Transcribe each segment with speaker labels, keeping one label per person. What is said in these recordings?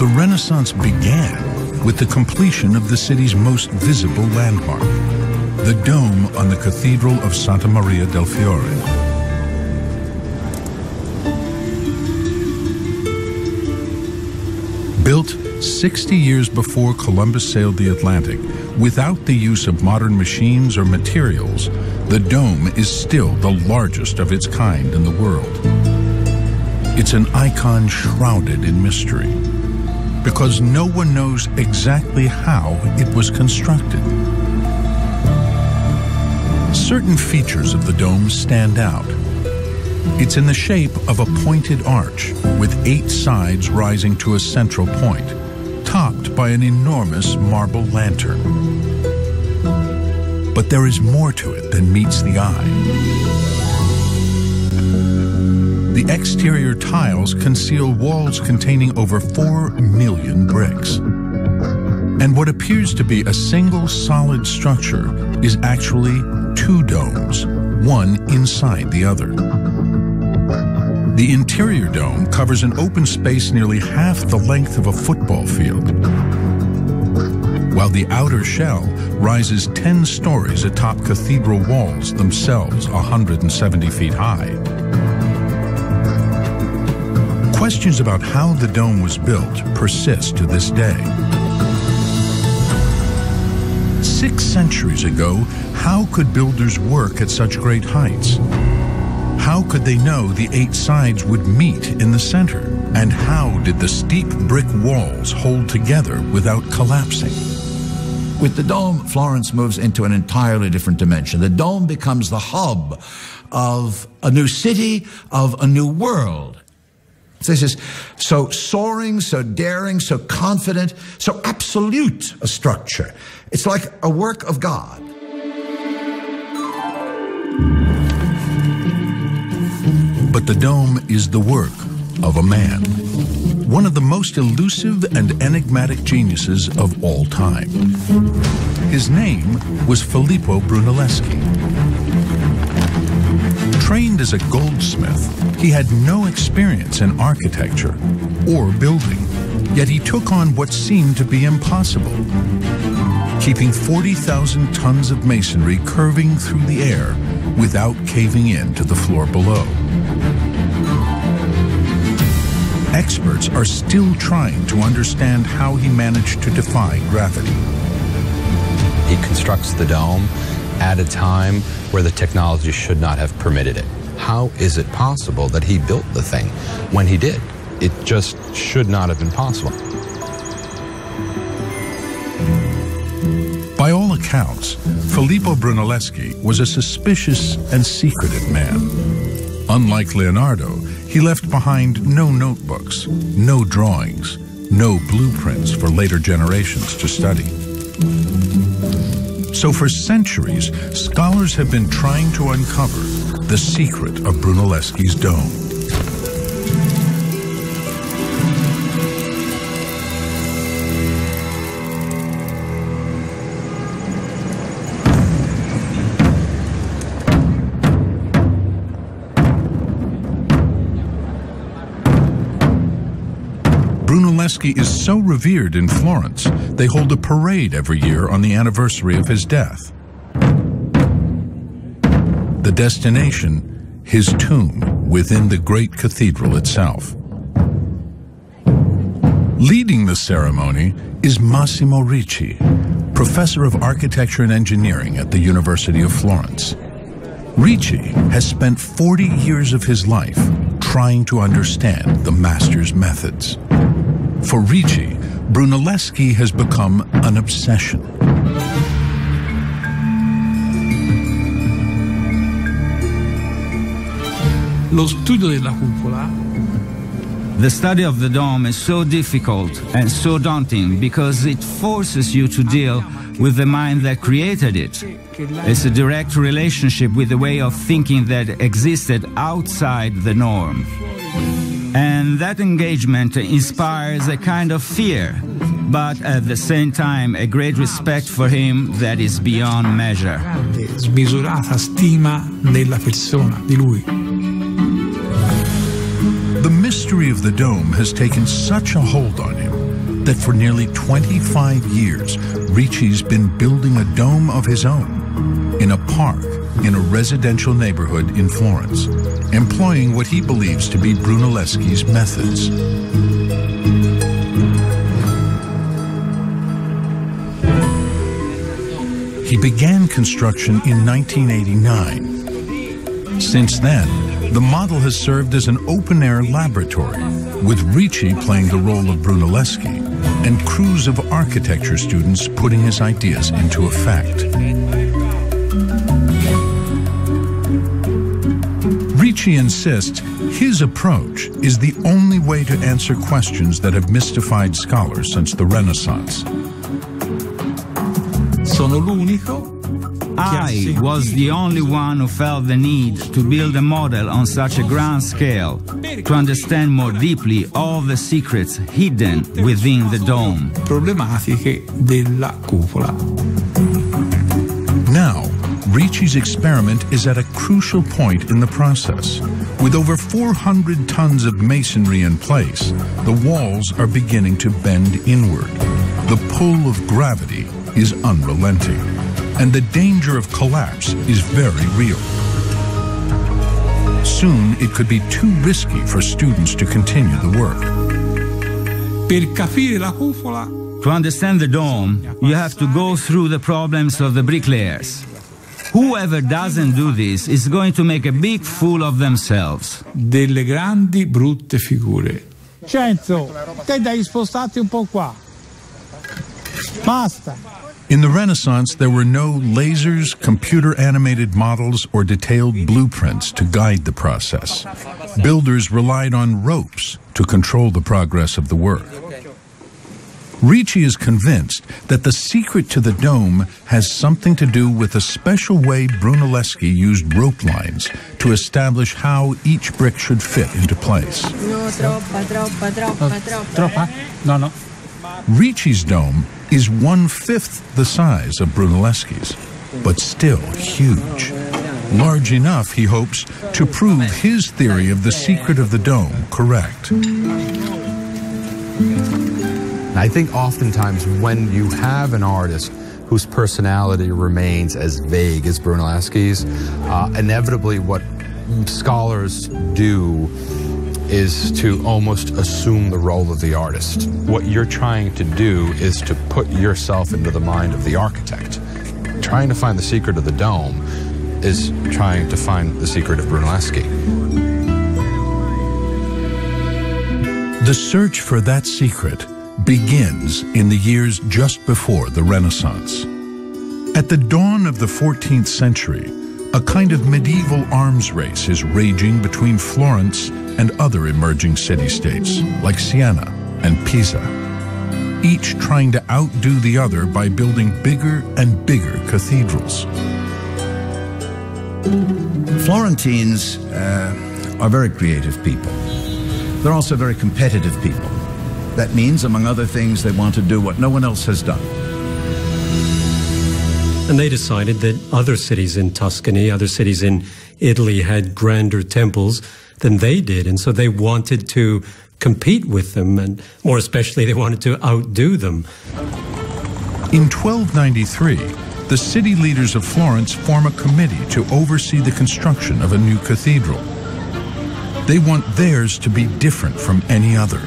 Speaker 1: The Renaissance began with the completion of the city's most visible landmark, the dome on the Cathedral of Santa Maria del Fiore. Built 60 years before Columbus sailed the Atlantic, without the use of modern machines or materials, the dome is still the largest of its kind in the world. It's an icon shrouded in mystery, because no one knows exactly how it was constructed. Certain features of the dome stand out. It's in the shape of a pointed arch, with 8 sides rising to a central point, topped by an enormous marble lantern. But there is more to it than meets the eye. The exterior tiles conceal walls containing over 4 million bricks. And what appears to be a single solid structure is actually 2 domes, one inside the other. The interior dome covers an open space nearly half the length of a football field, while the outer shell rises 10 stories atop cathedral walls, themselves 170 feet high. Questions about how the dome was built persist to this day. 6 centuries ago, how could builders work at such great heights? How could they know the 8 sides would meet in the center? And how did the steep brick walls hold together without collapsing?
Speaker 2: With the dome, Florence moves into an entirely different dimension. The dome becomes the hub of a new city, of a new world. This is so soaring, so daring, so confident, so absolute a structure. It's like a work of God.
Speaker 1: But the dome is the work of a man, one of the most elusive and enigmatic geniuses of all time. His name was Filippo Brunelleschi. Trained as a goldsmith, he had no experience in architecture or building, yet he took on what seemed to be impossible, keeping 40,000 tons of masonry curving through the air without caving in to the floor below. Experts are still trying to understand how he managed to defy gravity.
Speaker 3: He constructs the dome at a time where the technology should not have permitted it. How is it possible that he built the thing when he did? It just should not have been possible.
Speaker 1: By all accounts, Filippo Brunelleschi was a suspicious and secretive man. Unlike Leonardo, he left behind no notebooks, no drawings, no blueprints for later generations to study. So for centuries, scholars have been trying to uncover the secret of Brunelleschi's dome. Brunelleschi is so revered in Florence, they hold a parade every year on the anniversary of his death. The destination, his tomb within the great cathedral itself. Leading the ceremony is Massimo Ricci, professor of architecture and engineering at the University of Florence. Ricci has spent 40 years of his life trying to understand the master's methods. For Ricci, Brunelleschi has become an obsession.
Speaker 4: Lo studio della cupola.
Speaker 5: The study of the dome is so difficult and so daunting because it forces you to deal with the mind that created it. It's a direct relationship with the way of thinking that existed outside the norm. And that engagement inspires a kind of fear, but at the same time a great respect for him that is beyond measure.
Speaker 4: Smisurata stima della persona, di lui.
Speaker 1: The mystery of the dome has taken such a hold on him that for nearly 25 years, Ricci's been building a dome of his own in a park in a residential neighborhood in Florence, employing what he believes to be Brunelleschi's methods. He began construction in 1989. Since then, the model has served as an open-air laboratory, with Ricci playing the role of Brunelleschi and crews of architecture students putting his ideas into effect. Ricci insists his approach is the only way to answer questions that have mystified scholars since the Renaissance.
Speaker 5: I was the only one who felt the need to build a model on such a grand scale to understand more deeply all the secrets hidden within the dome.
Speaker 4: Problematiche della cupola.
Speaker 1: Now, Ricci's experiment is at a crucial point in the process. With over 400 tons of masonry in place, the walls are beginning to bend inward. The pull of gravity is unrelenting, and the danger of collapse is very real. Soon, it could be too risky for students to continue the work.
Speaker 4: Per capire la cupola,
Speaker 5: To understand the dome, you have to go through the problems of the bricklayers. Whoever doesn't do this is going to make a big fool of themselves.
Speaker 4: delle grandi brutte figure.
Speaker 6: Cenzo, te devi spostarti un po' qua. Basta.
Speaker 1: In the Renaissance, there were no lasers, computer-animated models, or detailed blueprints to guide the process. Builders relied on ropes to control the progress of the work. Ricci is convinced that the secret to the dome has something to do with a special way Brunelleschi used rope lines to establish how each brick should fit into place.
Speaker 7: No,
Speaker 6: Troppa? No, no.
Speaker 1: Ricci's dome is 1/5 the size of Brunelleschi's, but still huge. Large enough, he hopes, to prove his theory of the secret of the dome correct.
Speaker 3: I think oftentimes when you have an artist whose personality remains as vague as Brunelleschi's, inevitably what scholars do is to almost assume the role of the artist. What you're trying to do is to put yourself into the mind of the architect. Trying to find the secret of the dome is trying to find the secret of Brunelleschi.
Speaker 1: The search for that secret begins in the years just before the Renaissance. At the dawn of the 14th century, a kind of medieval arms race is raging between Florence and other emerging city-states like Siena and Pisa, each trying to outdo the other by building bigger and bigger cathedrals.
Speaker 2: Florentines are very creative people. They're also very competitive people. That means, among other things, they want to do what no one else has done.
Speaker 8: And they decided that other cities in Tuscany, other cities in Italy had grander temples than they did. And so they wanted to compete with them, and more especially, they wanted to outdo them.
Speaker 1: In 1293, the city leaders of Florence form a committee to oversee the construction of a new cathedral. They want theirs to be different from any other.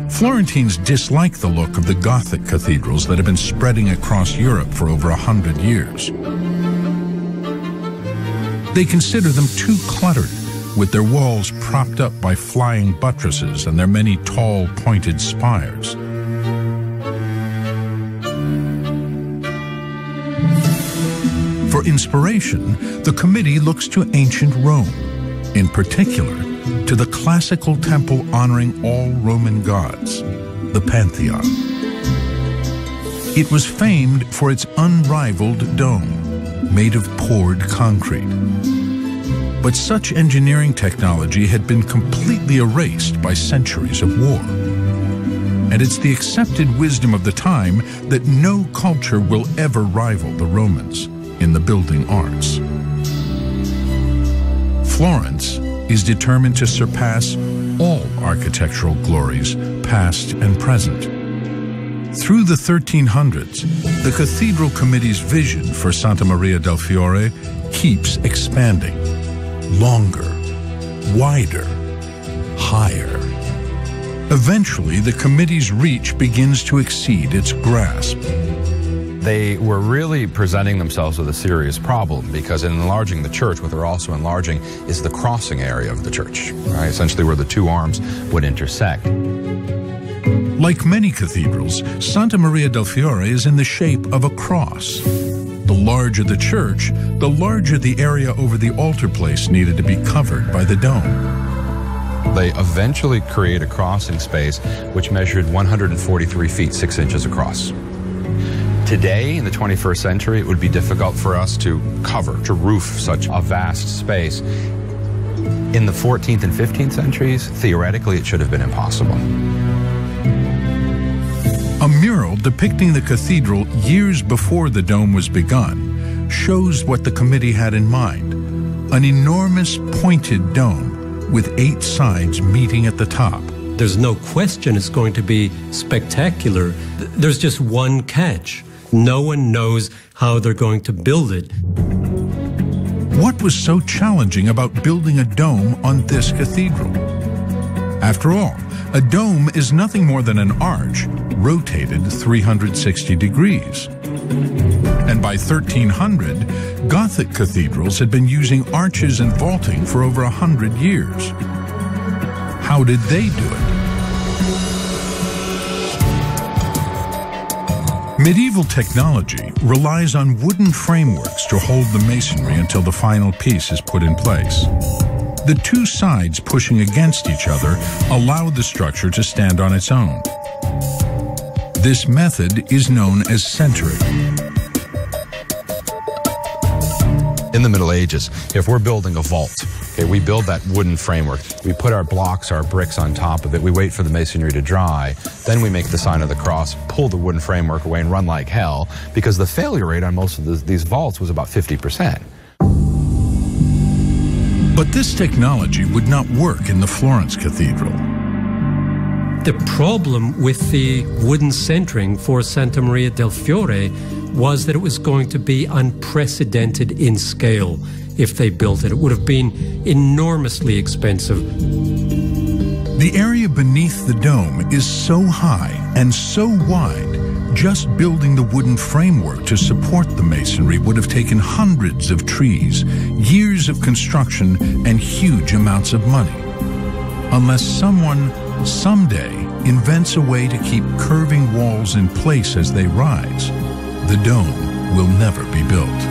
Speaker 1: Florentines dislike the look of the Gothic cathedrals that have been spreading across Europe for over 100 years. They consider them too cluttered, with their walls propped up by flying buttresses and their many tall, pointed spires. For inspiration, the committee looks to ancient Rome, in particular, to the classical temple honoring all Roman gods, the Pantheon. It was famed for its unrivaled dome, made of poured concrete. But such engineering technology had been completely erased by centuries of war. And it's the accepted wisdom of the time that no culture will ever rival the Romans in the building arts. Florence is determined to surpass all architectural glories, past and present. Through the 1300s, the Cathedral Committee's vision for Santa Maria del Fiore keeps expanding. Longer, wider, higher. Eventually, the committee's reach begins to exceed its grasp.
Speaker 3: They were really presenting themselves with a serious problem, because in enlarging the church, what they're also enlarging is the crossing area of the church, right? Essentially where the two arms would intersect.
Speaker 1: Like many cathedrals, Santa Maria del Fiore is in the shape of a cross. The larger the church, the larger the area over the altar place needed to be covered by the dome.
Speaker 3: They eventually create a crossing space which measured 143 feet 6 inches across. Today, in the 21st century, it would be difficult for us to cover, to roof such a vast space. In the 14th and 15th centuries, theoretically, it should have been impossible.
Speaker 1: A mural depicting the cathedral years before the dome was begun shows what the committee had in mind: an enormous pointed dome with 8 sides meeting at the top.
Speaker 8: There's no question it's going to be spectacular. There's just one catch. No one knows how they're going to build it.
Speaker 1: What was so challenging about building a dome on this cathedral? After all, a dome is nothing more than an arch rotated 360 degrees. And by 1300, Gothic cathedrals had been using arches and vaulting for over 100 years. How did they do it? Medieval technology relies on wooden frameworks to hold the masonry until the final piece is put in place. The 2 sides pushing against each other allow the structure to stand on its own. This method is known as centering.
Speaker 3: In the Middle Ages, if we're building a vault, okay, we build that wooden framework, we put our blocks, our bricks on top of it, we wait for the masonry to dry, then we make the sign of the cross, pull the wooden framework away and run like hell, because the failure rate on most of these vaults was about 50%.
Speaker 1: But this technology would not work in the Florence Cathedral.
Speaker 8: The problem with the wooden centering for Santa Maria del Fiore was that it was going to be unprecedented in scale if they built it. It would have been enormously expensive.
Speaker 1: The area beneath the dome is so high and so wide, just building the wooden framework to support the masonry would have taken hundreds of trees, years of construction, and huge amounts of money. Unless someone, someday, invents a way to keep curving walls in place as they rise, the dome will never be built.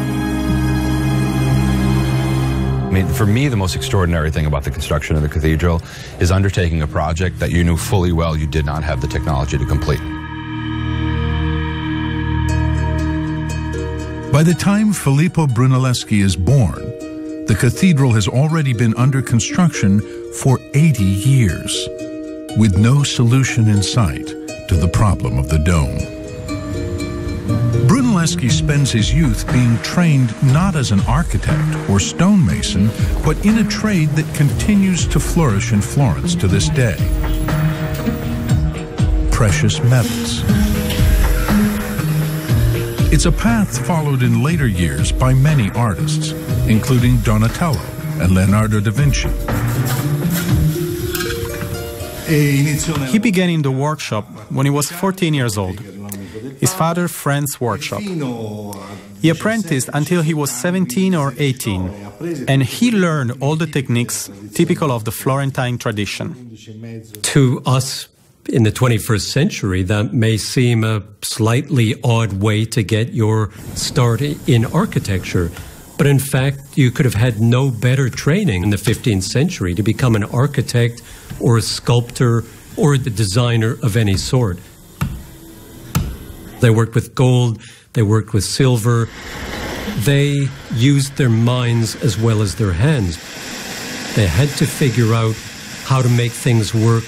Speaker 3: I mean, for me, the most extraordinary thing about the construction of the cathedral is undertaking a project that you knew fully well you did not have the technology to complete.
Speaker 1: By the time Filippo Brunelleschi is born, the cathedral has already been under construction for 80 years, with no solution in sight to the problem of the dome. Brunelleschi spends his youth being trained not as an architect or stonemason, but in a trade that continues to flourish in Florence to this day: precious metals. It's a path followed in later years by many artists, including Donatello and Leonardo da Vinci.
Speaker 7: He began in the workshop when he was 14 years old, his father's friend's workshop. He apprenticed until he was 17 or 18, and he learned all the techniques typical of the Florentine tradition.
Speaker 8: To us in the 21st century, that may seem a slightly odd way to get your start in architecture. But in fact, you could have had no better training in the 15th century to become an architect or a sculptor or the designer of any sort. They worked with gold, they worked with silver. They used their minds as well as their hands. They had to figure out how to make things work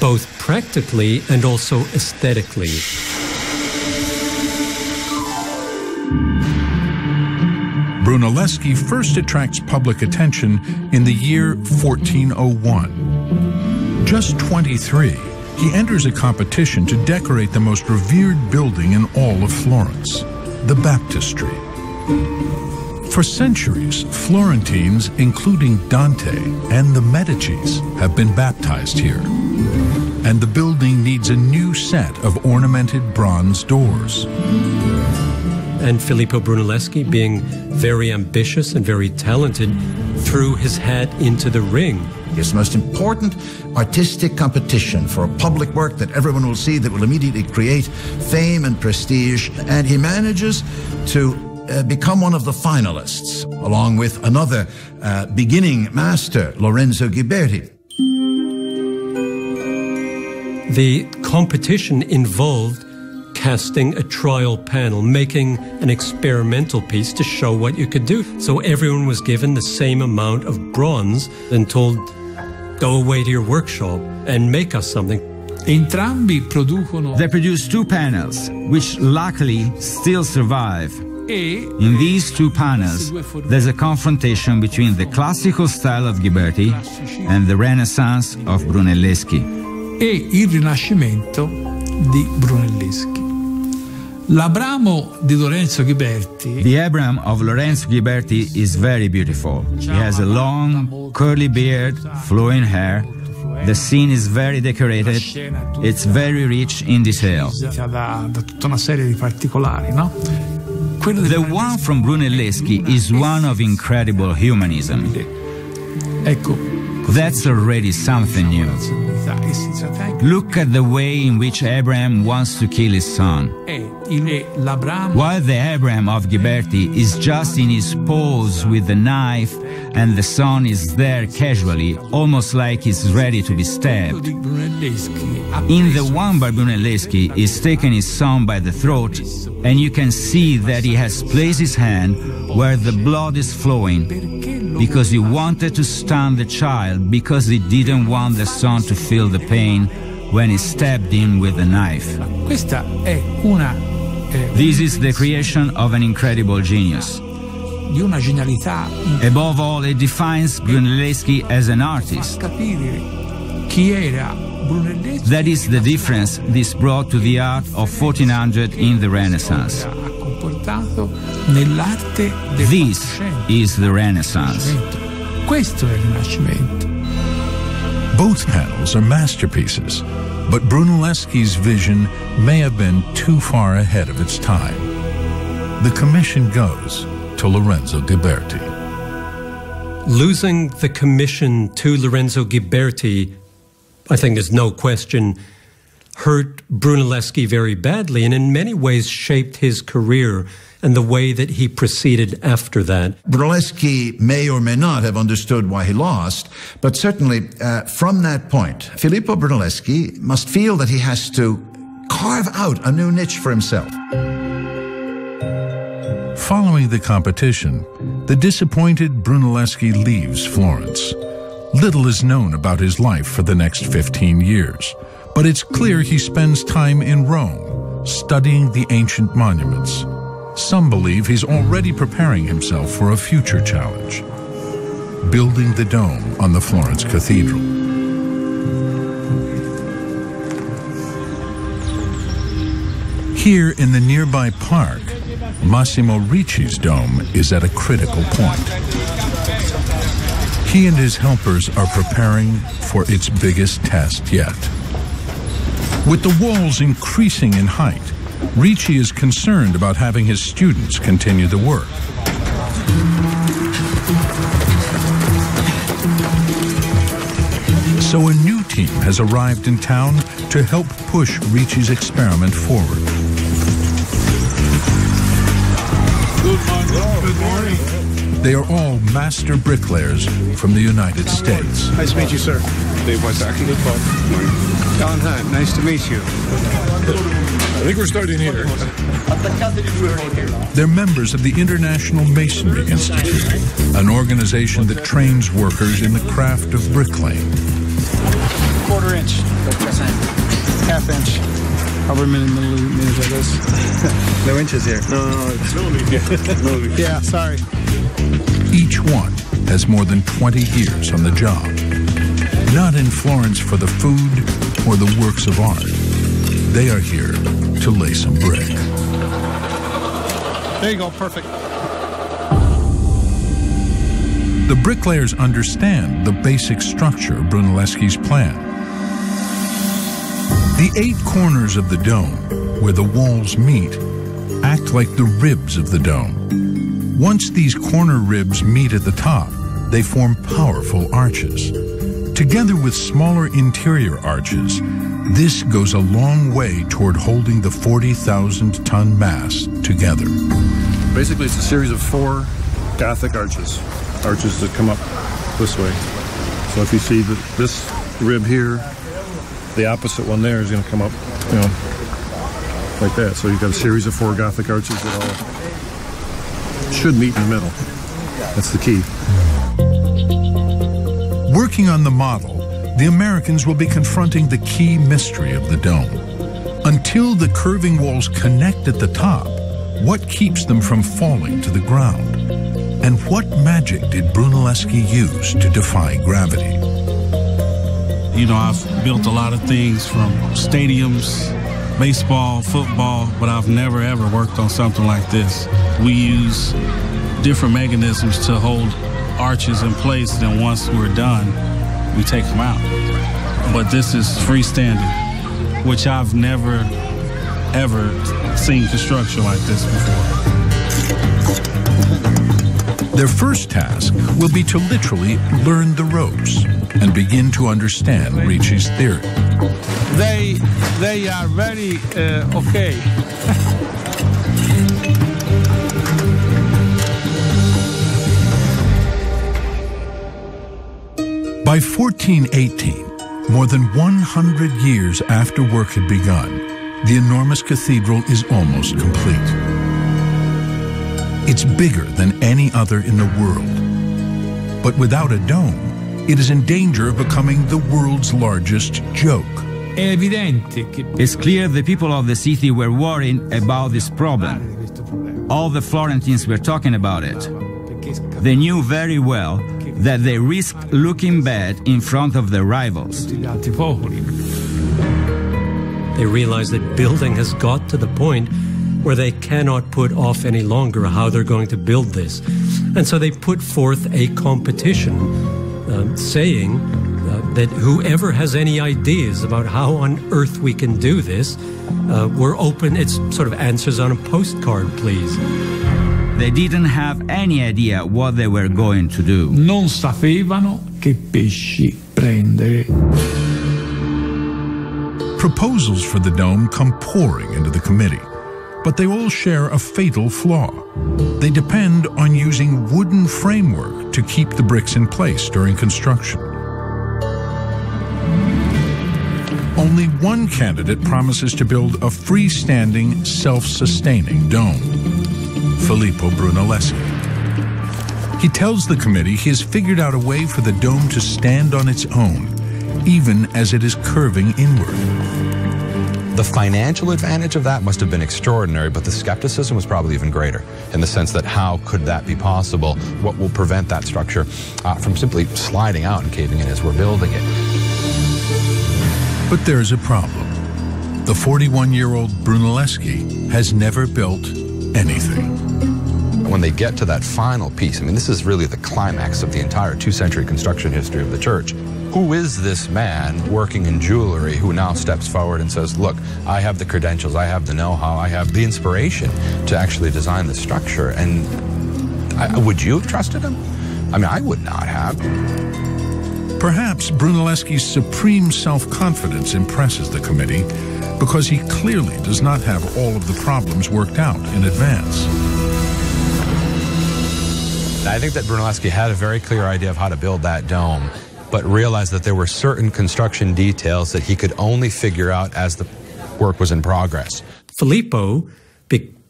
Speaker 8: both practically and also aesthetically.
Speaker 1: Brunelleschi first attracts public attention in the year 1401. just 23, he enters a competition to decorate the most revered building in all of Florence, the baptistry. For centuries, Florentines, including Dante and the Medicis, have been baptized here. And the building needs a new set of ornamented bronze doors.
Speaker 8: And Filippo Brunelleschi, being very ambitious and very talented, threw his hat into the ring.
Speaker 2: It's the most important artistic competition for a public work that everyone will see, that will immediately create fame and prestige. And he manages to become one of the finalists, along with another beginning master, Lorenzo Ghiberti.
Speaker 8: The competition involved casting a trial panel, making an experimental piece to show what you could do. So everyone was given the same amount of bronze and told, go away to your workshop and make us something.
Speaker 4: Entrambi producono.
Speaker 5: They produce two panels, which luckily still survive. In these two panels, there's a confrontation between the classical style of Ghiberti and the Renaissance of Brunelleschi.
Speaker 4: E il Rinascimento di Brunelleschi. L'Abramo di Lorenzo Ghiberti.
Speaker 5: The Abraham of Lorenzo Ghiberti is very beautiful. He has a long, curly beard, flowing hair. The scene is very decorated. It's very rich in detail.
Speaker 4: Da tutta una serie di particolari, no?
Speaker 5: The one from Brunelleschi is one of incredible humanism. That's already something new. Look at the way in which Abraham wants to kill his son. While the Abraham of Ghiberti is just in his pose with the knife and the son is there casually, almost like he's ready to be stabbed. In the one by Brunelleschi, he's taken his son by the throat, and you can see that he has placed his hand where the blood is flowing, because he wanted to stun the child, because he didn't want the son to feel the pain when he stabbed him with the knife. This is the creation of an incredible genius. Above all, it defines Brunelleschi as an artist. That is the difference this brought to the art of 1400 in the Renaissance. This is the Renaissance.
Speaker 1: Both panels are masterpieces, but Brunelleschi's vision may have been too far ahead of its time. The commission goes to Lorenzo Ghiberti.
Speaker 8: Losing the commission to Lorenzo Ghiberti, I think there's no question, hurt Brunelleschi very badly and in many ways shaped his career and the way that he proceeded after that.
Speaker 2: Brunelleschi may or may not have understood why he lost, but certainly from that point, Filippo Brunelleschi must feel that he has to carve out a new niche for himself.
Speaker 1: Following the competition, the disappointed Brunelleschi leaves Florence. Little is known about his life for the next 15 years, but it's clear he spends time in Rome, studying the ancient monuments. Some believe he's already preparing himself for a future challenge, building the dome on the Florence Cathedral. Here in the nearby park, Massimo Ricci's dome is at a critical point. He and his helpers are preparing for its biggest test yet. With the walls increasing in height, Ricci is concerned about having his students continue the work. So a new team has arrived in town to help push Ricci's experiment forward.
Speaker 6: Good morning.
Speaker 1: They are all master bricklayers from the United States.
Speaker 6: Nice to meet you, sir. Dave Wysocki. Don Hunt, nice to meet you. I think we're starting here.
Speaker 1: They're members of the International Masonry Institute, an organization that trains workers in the craft of bricklaying.
Speaker 6: 1/4 inch. 1/2 inch. However many millimeters it is. No inches here. No, it's millimeters. Yeah, sorry.
Speaker 1: Each one has more than 20 years on the job. not in Florence for the food or the works of art. They are here to lay some brick.
Speaker 6: There you go, perfect.
Speaker 1: The bricklayers understand the basic structure of Brunelleschi's plan. The 8 corners of the dome, where the walls meet, act like the ribs of the dome. Once these corner ribs meet at the top, they form powerful arches. Together with smaller interior arches, this goes a long way toward holding the 40,000-ton mass together.
Speaker 6: Basically, it's a series of 4 Gothic arches that come up this way. So if you see this rib here, the opposite one there is going to come up, like that. So you've got a series of 4 Gothic arches that all should meet in the middle. That's the key.
Speaker 1: Working on the model, the Americans will be confronting the key mystery of the dome. Until the curving walls connect at the top, what keeps them from falling to the ground? And what magic did Brunelleschi use to defy gravity?
Speaker 9: I've built a lot of things from stadiums, baseball, football, but I've never ever worked on something like this. We use different mechanisms to hold arches in place, then once we're done, we take them out. But this is freestanding, which I've never ever seen construction like this before.
Speaker 1: Their first task will be to literally learn the ropes and begin to understand Ricci's theory.
Speaker 9: They are very okay.
Speaker 1: By 1418, more than 100 years after work had begun, the enormous cathedral is almost complete. It's bigger than any other in the world. But without a dome, it is in danger of becoming the world's largest joke.
Speaker 5: It's clear the people of the city were worried about this problem. All the Florentines were talking about it. They knew very well that they risked looking bad in front of their rivals.
Speaker 8: They realize that building has got to the point where they cannot put off any longer how they're going to build this. And so they put forth a competition saying that whoever has any ideas about how on earth we can do this, we're open. It's sort of answers on a postcard, please.
Speaker 5: They didn't have any idea what they were going to do.
Speaker 4: Non sapevano che pesci prendere.
Speaker 1: Proposals for the dome come pouring into the committee, but they all share a fatal flaw. They depend on using wooden framework to keep the bricks in place during construction. Only one candidate promises to build a freestanding, self-sustaining dome: Filippo Brunelleschi. He tells the committee he has figured out a way for the dome to stand on its own, even as it is curving inward.
Speaker 3: The financial advantage of that must have been extraordinary, but the skepticism was probably even greater, in the sense that how could that be possible? What will prevent that structure from simply sliding out and caving in as we're building it?
Speaker 1: But there's a problem. The 41-year-old Brunelleschi has never built anything.
Speaker 3: When they get to that final piece, I mean, this is really the climax of the entire 2-century construction history of the church. Who is this man working in jewelry who now steps forward and says, look, I have the credentials, I have the know-how, I have the inspiration to actually design the structure? And would you have trusted him? I mean, I would not have.
Speaker 1: Perhaps Brunelleschi's supreme self-confidence impresses the committee because he clearly does not have all of the problems worked out in advance.
Speaker 3: I think that Brunelleschi had a very clear idea of how to build that dome, but realized that there were certain construction details that he could only figure out as the work was in progress.
Speaker 8: Filippo,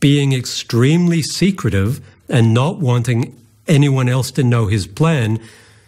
Speaker 8: being extremely secretive and not wanting anyone else to know his plan,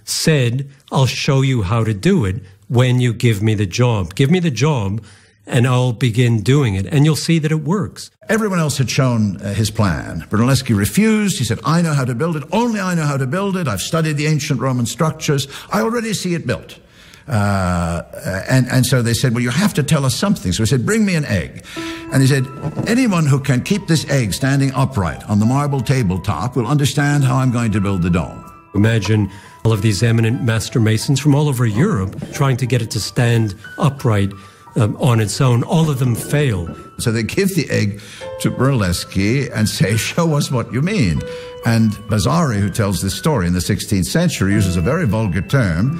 Speaker 8: said, I'll show you how to do it when you give me the job. Give me the job and I'll begin doing it, and you'll see that it works.
Speaker 2: Everyone else had shown his plan. Brunelleschi refused. He said, I know how to build it. Only I know how to build it. I've studied the ancient Roman structures. I already see it built. And so they said, well, you have to tell us something. So he said, bring me an egg. And he said, anyone who can keep this egg standing upright on the marble tabletop will understand how I'm going to build the dome.
Speaker 8: Imagine all of these eminent master masons from all over Europe trying to get it to stand upright on its own. All of them fail.
Speaker 2: So they give the egg to Brunelleschi and say, show us what you mean. And Vasari, who tells this story in the 16th century, uses a very vulgar term.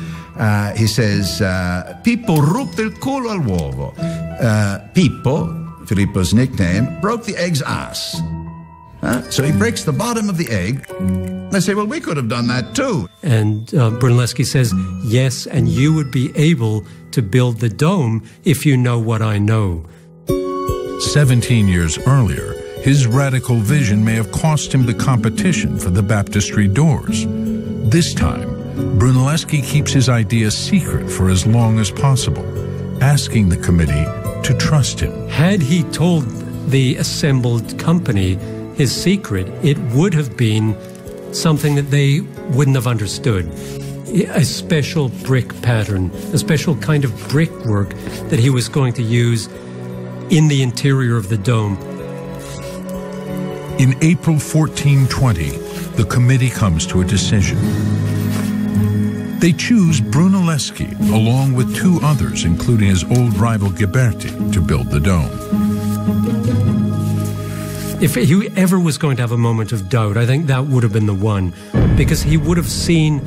Speaker 2: He says, Pippo ruppe il culo all'uovo. Pippo, Filippo's nickname, broke the egg's ass. So he breaks the bottom of the egg. They say, well, we could have done that too.
Speaker 8: And Brunelleschi says, yes, and you would be able to build the dome if you know what I know.
Speaker 1: 17 years earlier, his radical vision may have cost him the competition for the baptistry doors. This time, Brunelleschi keeps his idea secret for as long as possible, asking the committee to trust him.
Speaker 8: Had he told the assembled company his secret, it would have been something that they wouldn't have understood. A special brick pattern, a special kind of brickwork that he was going to use in the interior of the dome.
Speaker 1: In April 1420, the committee comes to a decision. They choose Brunelleschi, along with two others, including his old rival Ghiberti, to build the dome.
Speaker 8: If he ever was going to have a moment of doubt, I think that would have been the one, because he would have seen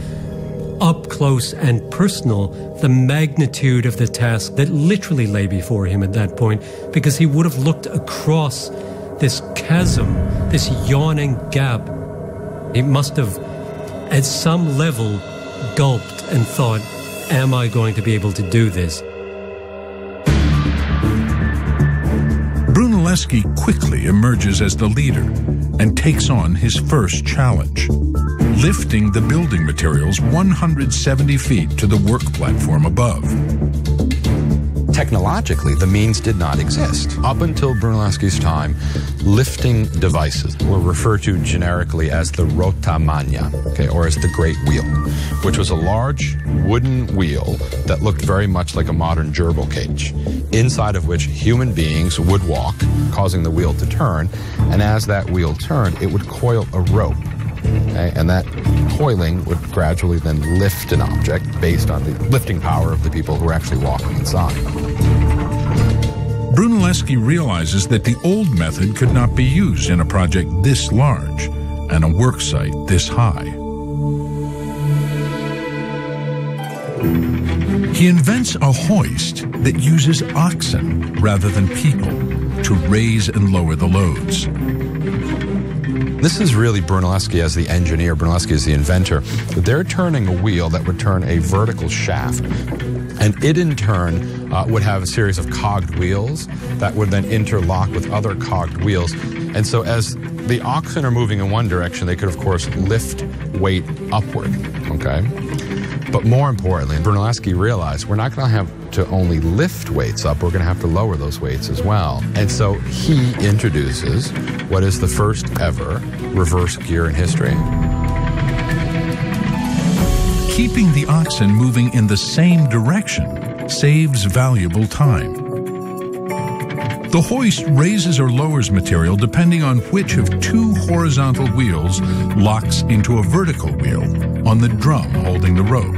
Speaker 8: up close and personal the magnitude of the task that literally lay before him at that point, because he would have looked across this chasm, this yawning gap. He must have, at some level, gulped and thought, am I going to be able to do this?
Speaker 1: Brunelleschi quickly emerges as the leader and takes on his first challenge, lifting the building materials 170 feet to the work platform above.
Speaker 3: Technologically, the means did not exist. Up until Brunelleschi's time, lifting devices were referred to generically as the rota magna, or as the great wheel, which was a large wooden wheel that looked very much like a modern gerbil cage, inside of which human beings would walk, causing the wheel to turn, and as that wheel turned, it would coil a rope. And that coiling would gradually then lift an object based on the lifting power of the people who were actually walking inside.
Speaker 1: Brunelleschi realizes that the old method could not be used in a project this large and a work site this high. He invents a hoist that uses oxen rather than people to raise and lower the loads.
Speaker 3: This is really Brunelleschi as the engineer, Brunelleschi as the inventor. They're turning a wheel that would turn a vertical shaft, and it in turn would have a series of cogged wheels that would then interlock with other cogged wheels. And so as the oxen are moving in one direction, they could of course lift weight upward, But more importantly, Brunelleschi realized we're not going to have to only lift weights up, we're going to have to lower those weights as well. And so he introduces what is the first ever reverse gear in history.
Speaker 1: Keeping the oxen moving in the same direction saves valuable time. The hoist raises or lowers material depending on which of two horizontal wheels locks into a vertical wheel on the drum holding the rope.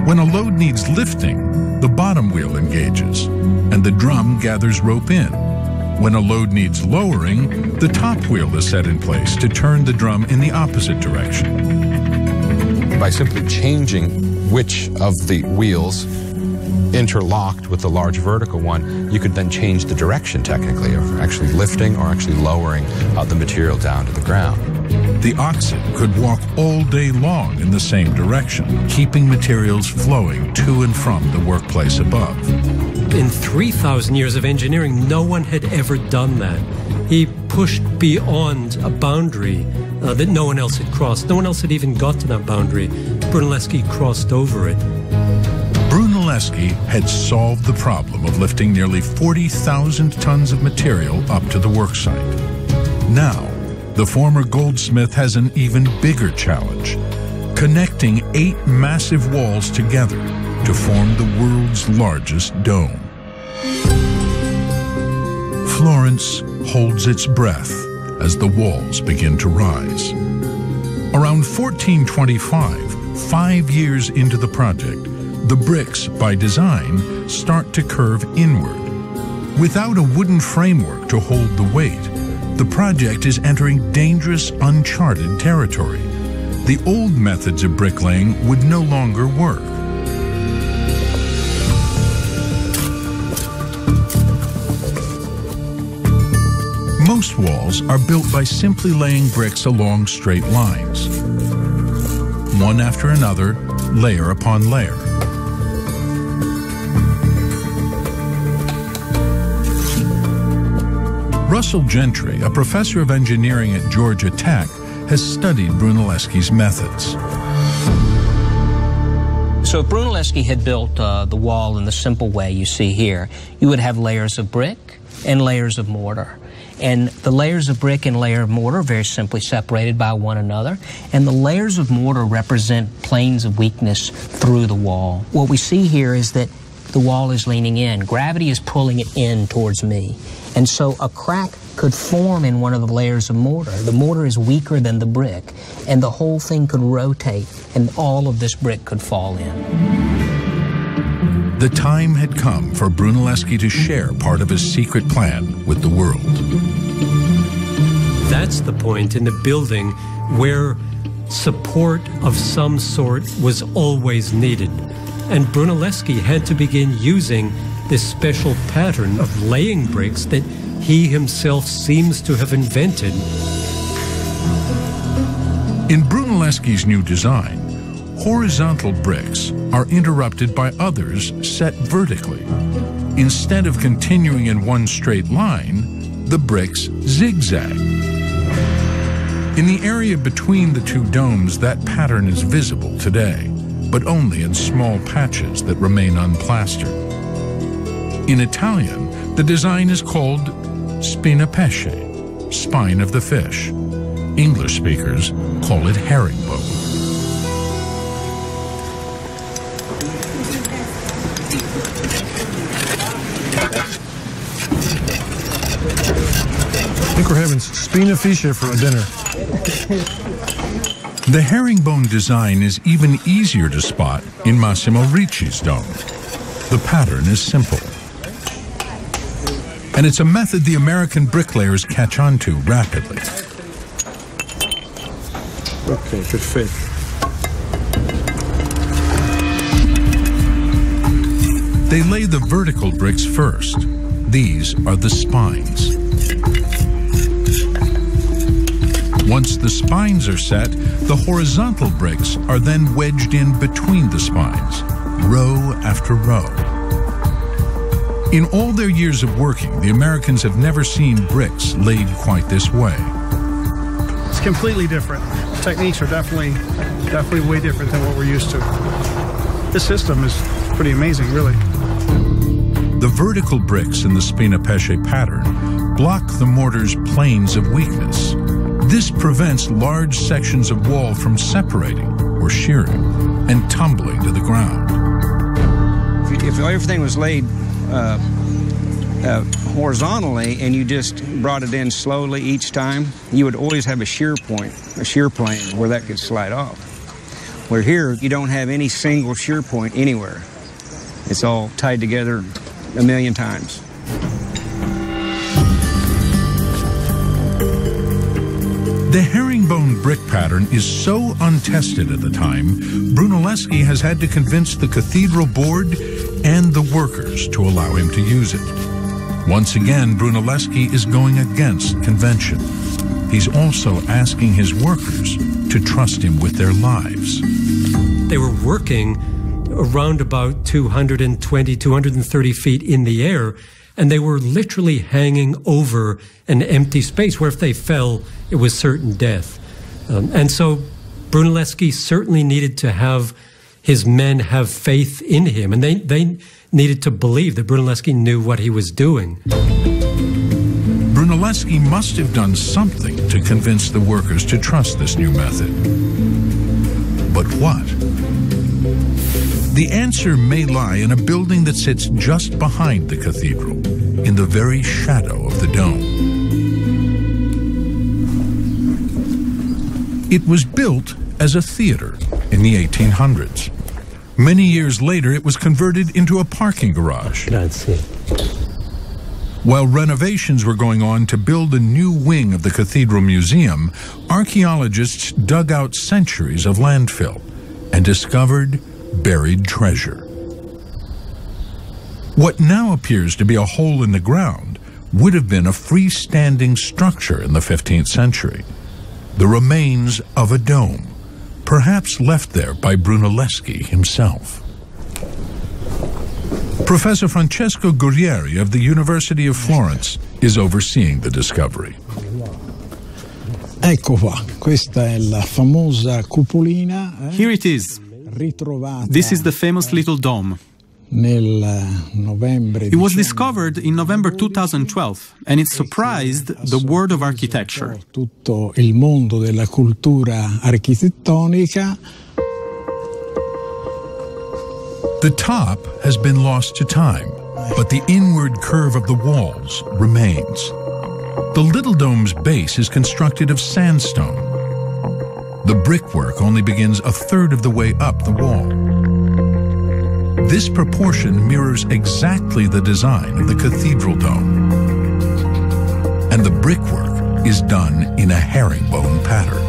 Speaker 1: When a load needs lifting, the bottom wheel engages, and the drum gathers rope in. When a load needs lowering, the top wheel is set in place to turn the drum in the opposite direction.
Speaker 3: By simply changing which of the wheels interlocked with the large vertical one, you could then change the direction technically, of actually lifting or actually lowering the material down to the ground.
Speaker 1: The oxen could walk all day long in the same direction, keeping materials flowing to and from the workplace above.
Speaker 8: In 3,000 years of engineering, no one had ever done that. He pushed beyond a boundary that no one else had crossed. No one else had even got to that boundary. Brunelleschi crossed over it.
Speaker 1: Brunelleschi had solved the problem of lifting nearly 40,000 tons of material up to the worksite. Now, the former goldsmith has an even bigger challenge, connecting 8 massive walls together to form the world's largest dome. Florence holds its breath as the walls begin to rise. Around 1425, 5 years into the project, the bricks, by design, start to curve inward. Without a wooden framework to hold the weight, the project is entering dangerous, uncharted territory. The old methods of bricklaying would no longer work. Most walls are built by simply laying bricks along straight lines, one after another, layer upon layer. Russell Gentry, a professor of engineering at Georgia Tech, has studied Brunelleschi's methods.
Speaker 10: So if Brunelleschi had built the wall in the simple way you see here, you would have layers of brick and layers of mortar. And the layers of brick and layer of mortar are very simply separated by one another. And the layers of mortar represent planes of weakness through the wall. What we see here is that the wall is leaning in. Gravity is pulling it in towards me. And so a crack could form in one of the layers of mortar. The mortar is weaker than the brick, and the whole thing could rotate, and all of this brick could fall in.
Speaker 1: The time had come for Brunelleschi to share part of his secret plan with the world.
Speaker 8: That's the point in the building where support of some sort was always needed. And Brunelleschi had to begin using this special pattern of laying bricks that he himself seems to have invented.
Speaker 1: In Brunelleschi's new design, horizontal bricks are interrupted by others set vertically. Instead of continuing in one straight line, the bricks zigzag. In the area between the two domes, that pattern is visible today, but only in small patches that remain unplastered. In Italian, the design is called spina pesce, spine of the fish. English speakers call it herringbone.
Speaker 6: I think we're having spina pesce for a dinner.
Speaker 1: The herringbone design is even easier to spot in Massimo Ricci's dome. The pattern is simple. And it's a method the American bricklayers catch on to rapidly.
Speaker 6: Okay, good fit.
Speaker 1: They lay the vertical bricks first. These are the spines. Once the spines are set, the horizontal bricks are then wedged in between the spines, row after row. In all their years of working, the Americans have never seen bricks laid quite this way.
Speaker 6: It's completely different. Techniques are definitely way different than what we're used to. This system is pretty amazing, really.
Speaker 1: The vertical bricks in the spina pesce pattern block the mortar's planes of weakness. This prevents large sections of wall from separating or shearing and tumbling to the ground.
Speaker 11: If everything was laid horizontally and you just brought it in slowly each time, you would always have a shear point, a shear plane where that could slide off. Where here, you don't have any single shear point anywhere. It's all tied together a million times.
Speaker 1: The herringbone brick pattern is so untested at the time, Brunelleschi has had to convince the cathedral board and the workers to allow him to use it. Once again, Brunelleschi is going against convention. He's also asking his workers to trust him with their lives.
Speaker 8: They were working around about 220, 230 feet in the air, and they were literally hanging over an empty space where if they fell, it was certain death. And so Brunelleschi certainly needed to have his men have faith in him, and they needed to believe that Brunelleschi knew what he was doing.
Speaker 1: Brunelleschi must have done something to convince the workers to trust this new method. But what? The answer may lie in a building that sits just behind the cathedral, in the very shadow of the dome. It was built as a theater in the 1800s. Many years later, it was converted into a parking garage.
Speaker 8: Grazie.
Speaker 1: While renovations were going on to build a new wing of the Cathedral Museum, archaeologists dug out centuries of landfill and discovered buried treasure. What now appears to be a hole in the ground would have been a freestanding structure in the 15th century, the remains of a dome, perhaps left there by Brunelleschi himself. Professor Francesco Guerrieri of the University of Florence is overseeing the discovery.
Speaker 12: Ecco qua, questa è la famosa cupolina.
Speaker 7: Here it is. This is the famous little dome. It was discovered in November 2012 and it surprised the world of architecture.
Speaker 12: Tutto il mondo della cultura architettonica.
Speaker 1: The top has been lost to time, but the inward curve of the walls remains. The little dome's base is constructed of sandstone. The brickwork only begins a third of the way up the wall. This proportion mirrors exactly the design of the cathedral dome. And the brickwork is done in a herringbone pattern.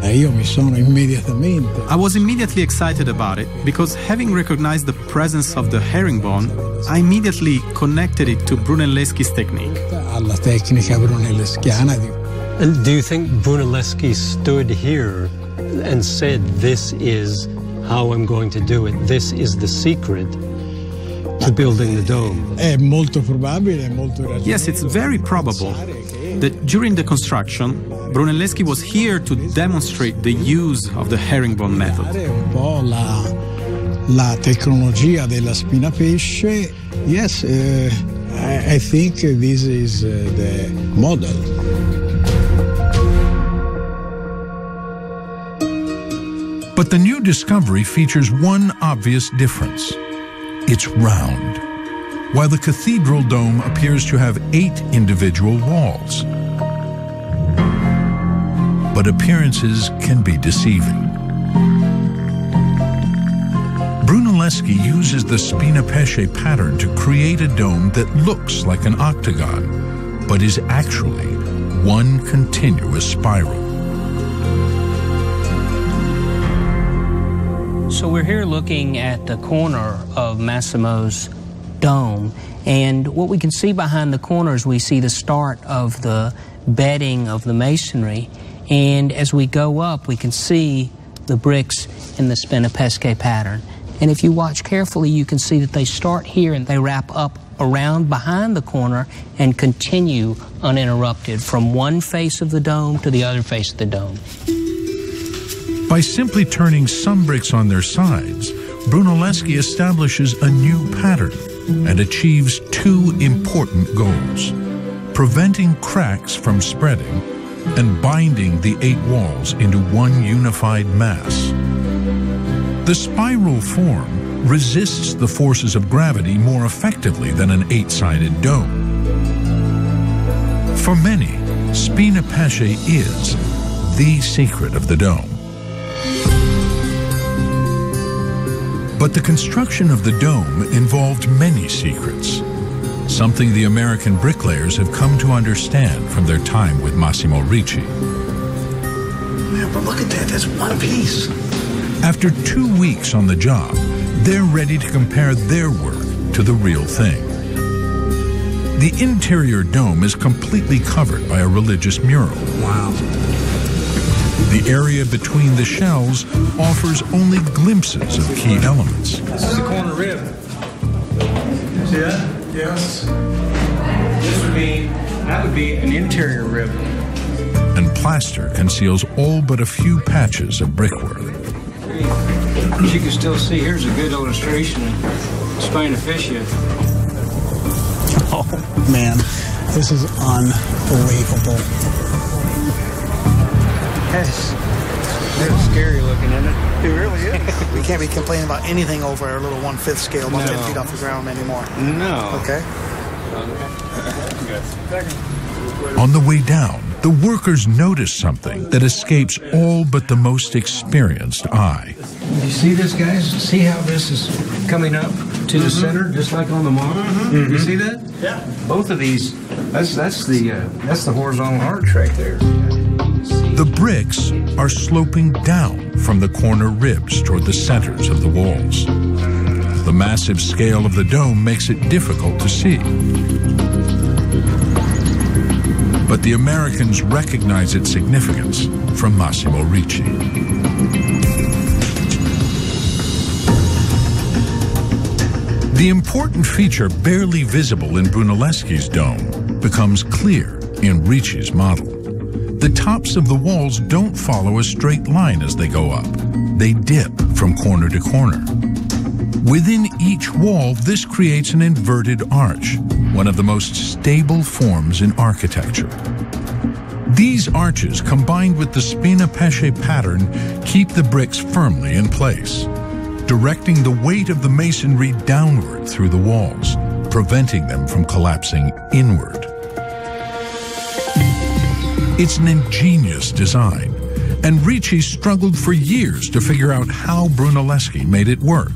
Speaker 12: I
Speaker 7: was immediately excited about it because having recognized the presence of the herringbone, I immediately connected it to Brunelleschi's technique.
Speaker 12: Alla tecnica brunelleschiana.
Speaker 8: And do you think Brunelleschi stood here and said, this is how I'm going to do it, this is the secret to building the dome?
Speaker 12: È molto probabile, molto ragionevole.
Speaker 7: Yes, it's very probable that during the construction, Brunelleschi was here to demonstrate the use of the herringbone method.
Speaker 12: Un po' la tecnologia della spina pesce. Yes, I think this is the model.
Speaker 1: But the new discovery features one obvious difference. It's round, while the cathedral dome appears to have 8 individual walls. But appearances can be deceiving. Brunelleschi uses the spina pesce pattern to create a dome that looks like an octagon, but is actually one continuous spiral.
Speaker 10: So we're here looking at the corner of Massimo's dome, and what we can see behind the corners, we see the start of the bedding of the masonry, and as we go up, we can see the bricks in the spina pesce pattern. And if you watch carefully, you can see that they start here and they wrap up around behind the corner and continue uninterrupted from one face of the dome to the other face of the dome.
Speaker 1: By simply turning some bricks on their sides, Brunelleschi establishes a new pattern and achieves 2 important goals: preventing cracks from spreading and binding the 8 walls into one unified mass. The spiral form resists the forces of gravity more effectively than an 8-sided dome. For many, spina pesce is the secret of the dome. But the construction of the dome involved many secrets, something the American bricklayers have come to understand from their time with Massimo Ricci.
Speaker 2: Yeah, but look at that, that's one piece.
Speaker 1: After 2 weeks on the job, they're ready to compare their work to the real thing. The interior dome is completely covered by a religious mural.
Speaker 2: Wow.
Speaker 1: The area between the shells offers only glimpses of key elements.
Speaker 11: This is the corner rib. See that? Yes. That would be an interior rib.
Speaker 1: And plaster conceals all but a few patches of brickwork.
Speaker 11: As you can still see, here's a good illustration of spina pesce.
Speaker 12: Oh, man, this is unbelievable.
Speaker 11: Yes. It's scary looking, isn't it?
Speaker 13: It really is. We can't be complaining about anything over our little 1/5 scale, about 10 feet off the ground anymore.
Speaker 11: No.
Speaker 13: Okay.
Speaker 1: On the way down, the workers notice something that escapes all but the most experienced eye.
Speaker 11: You see this, guys? See how this is coming up to the center, just like on the model? You see that?
Speaker 13: Yeah.
Speaker 11: Both of these, that's the horizontal arch right there.
Speaker 1: The bricks are sloping down from the corner ribs toward the centers of the walls. The massive scale of the dome makes it difficult to see. But the Americans recognize its significance from Massimo Ricci. The important feature barely visible in Brunelleschi's dome becomes clear in Ricci's model. The tops of the walls don't follow a straight line as they go up. They dip from corner to corner. Within each wall, this creates an inverted arch, one of the most stable forms in architecture. These arches, combined with the spina pesce pattern, keep the bricks firmly in place, directing the weight of the masonry downward through the walls, preventing them from collapsing inward. It's an ingenious design, and Ricci struggled for years to figure out how Brunelleschi made it work,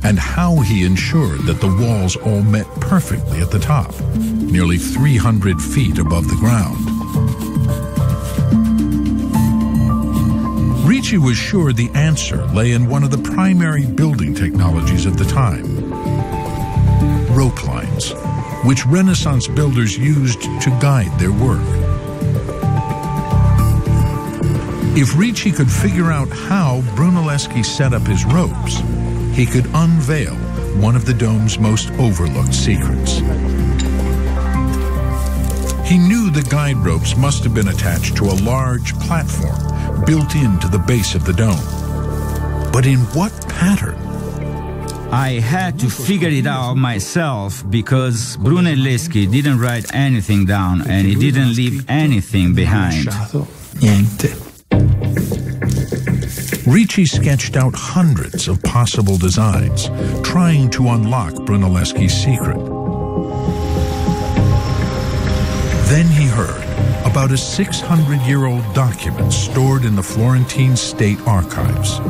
Speaker 1: and how he ensured that the walls all met perfectly at the top, nearly 300 feet above the ground. Ricci was sure the answer lay in one of the primary building technologies of the time: rope lines, which Renaissance builders used to guide their work. If Ricci could figure out how Brunelleschi set up his ropes, he could unveil one of the dome's most overlooked secrets. He knew the guide ropes must have been attached to a large platform built into the base of the dome. But in what pattern?
Speaker 5: I had to figure it out myself because Brunelleschi didn't write anything down and he didn't leave anything behind.
Speaker 4: Niente.
Speaker 1: Ricci sketched out hundreds of possible designs, trying to unlock Brunelleschi's secret. Then he heard about a 600-year-old document stored in the Florentine State Archives.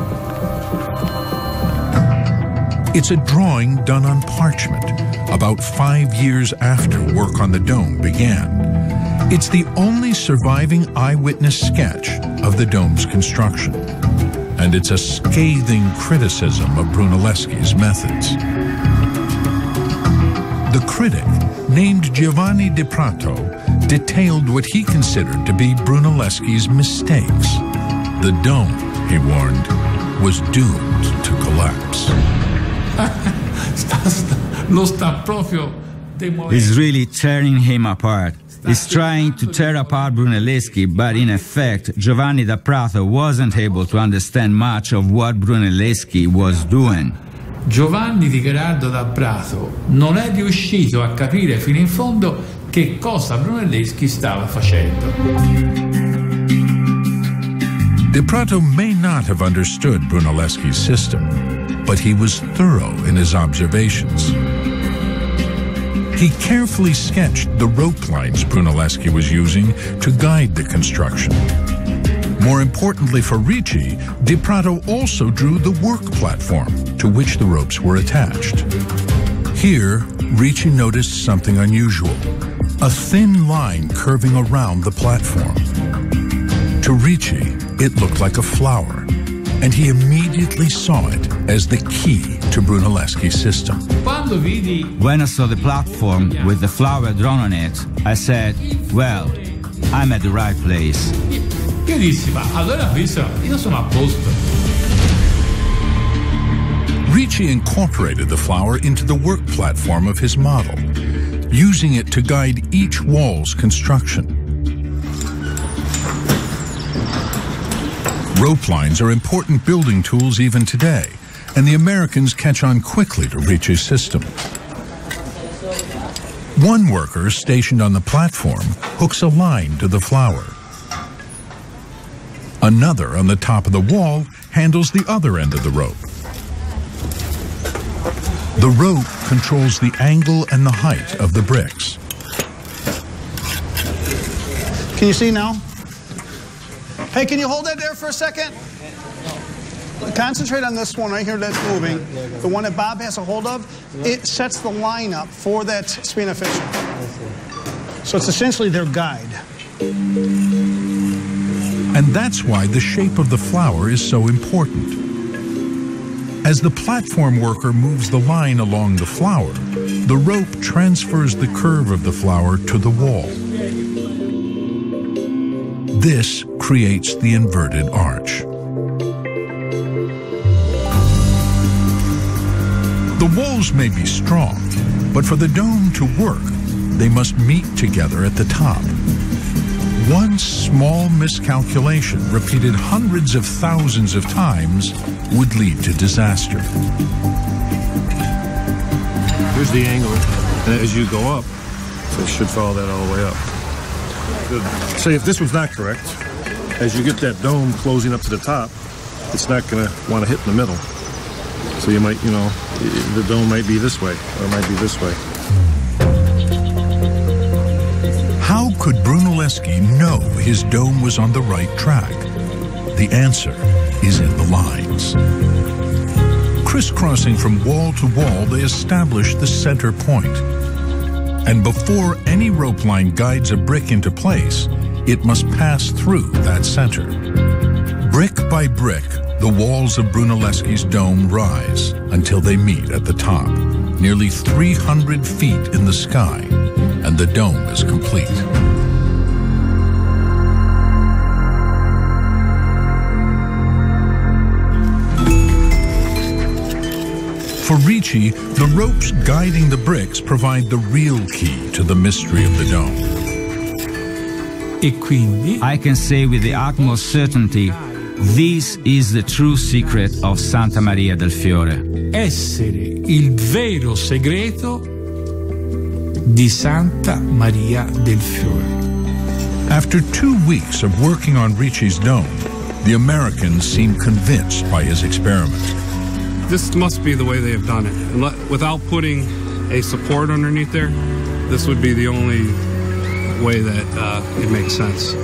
Speaker 1: It's a drawing done on parchment about 5 years after work on the dome began. It's the only surviving eyewitness sketch of the dome's construction, and it's a scathing criticism of Brunelleschi's methods. The critic, named Giovanni di Prato, detailed what he considered to be Brunelleschi's mistakes. The dome, he warned, was doomed to collapse.
Speaker 5: He's really tearing him apart. He's trying to tear apart Brunelleschi, but in effect, Giovanni da Prato wasn't able to understand much of what Brunelleschi was doing.
Speaker 4: Giovanni di Gerardo da Prato non è riuscito a capire fino in fondo che cosa Brunelleschi stava facendo.
Speaker 1: Di Prato may not have understood Brunelleschi's system, but he was thorough in his observations. He carefully sketched the rope lines Brunelleschi was using to guide the construction. More importantly for Ricci, Di Prato also drew the work platform to which the ropes were attached. Here, Ricci noticed something unusual: a thin line curving around the platform. To Ricci, it looked like a flower, and he immediately saw it as the key to Brunelleschi's system.
Speaker 5: When I saw the platform with the flower drawn on it, I said, well, I'm at the right place.
Speaker 4: Io dissi, ma allora io sono a posto.
Speaker 1: Ricci incorporated the flower into the work platform of his model, using it to guide each wall's construction. Rope lines are important building tools even today, and the Americans catch on quickly to Ricci's system. One worker stationed on the platform hooks a line to the flower. Another on the top of the wall handles the other end of the rope. The rope controls the angle and the height of the bricks.
Speaker 13: Can you see now? Hey, can you hold that there for a second? Concentrate on this one right here that's moving. The one that Bob has a hold of, it sets the line up for that spina fission. So it's essentially their guide.
Speaker 1: And that's why the shape of the flower is so important. As the platform worker moves the line along the flower, the rope transfers the curve of the flower to the wall. This creates the inverted arch. The walls may be strong, but for the dome to work, they must meet together at the top. One small miscalculation, repeated hundreds of thousands of times, would lead to disaster.
Speaker 6: Here's the angle, and as you go up, it should follow that all the way up. Say if this one's not correct, as you get that dome closing up to the top, it's not going to want to hit in the middle. So you might, the dome might be this way, or it might be this way.
Speaker 1: How could Brunelleschi know his dome was on the right track? The answer is in the lines. Crisscrossing from wall to wall, they establish the center point. And before any rope line guides a brick into place, it must pass through that center. Brick by brick, the walls of Brunelleschi's dome rise until they meet at the top, nearly 300 feet in the sky, and the dome is complete. For Ricci, the ropes guiding the bricks provide the real key to the mystery of the dome.
Speaker 4: E quindi
Speaker 5: I can say with the utmost certainty, this is the true secret of Santa Maria del Fiore.
Speaker 4: essere il vero segreto di Santa Maria del Fiore.
Speaker 1: After 2 weeks of working on Ricci's dome, the Americans seemed convinced by his experiment.
Speaker 14: This must be the way they have done it. Without putting a support underneath there, this would be the only way that it makes sense.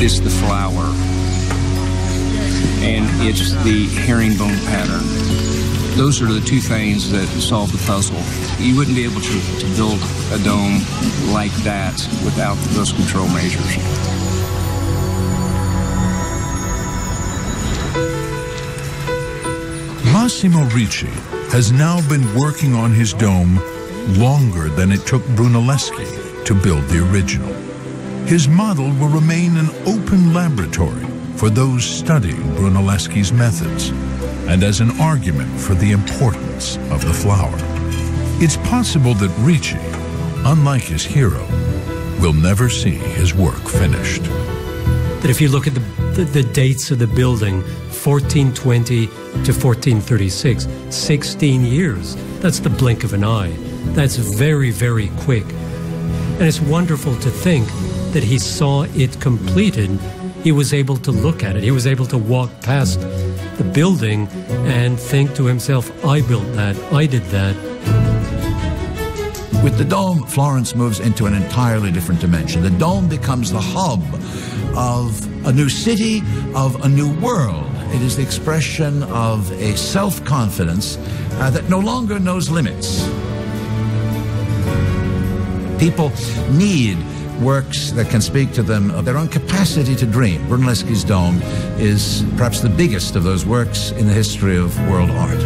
Speaker 11: It's the flower, and it's the herringbone pattern. Those are the two things that solve the puzzle. You wouldn't be able to build a dome like that without those control measures.
Speaker 1: Massimo Ricci has now been working on his dome longer than it took Brunelleschi to build the original. His model will remain an open laboratory for those studying Brunelleschi's methods, and as an argument for the importance of the flower. It's possible that Ricci, unlike his hero, will never see his work finished.
Speaker 8: That if you look at the dates of the building, 1420 to 1436, 16 years, that's the blink of an eye. That's very, very quick. And it's wonderful to think that he saw it completed. He was able to look at it. He was able to walk past the building and think to himself, I built that, I did that.
Speaker 2: With the dome, Florence moves into an entirely different dimension. The dome becomes the hub of a new city, of a new world. It is the expression of a self-confidence that no longer knows limits. People need works that can speak to them of their own capacity to dream. Brunelleschi's dome is perhaps the biggest of those works in the history of world art.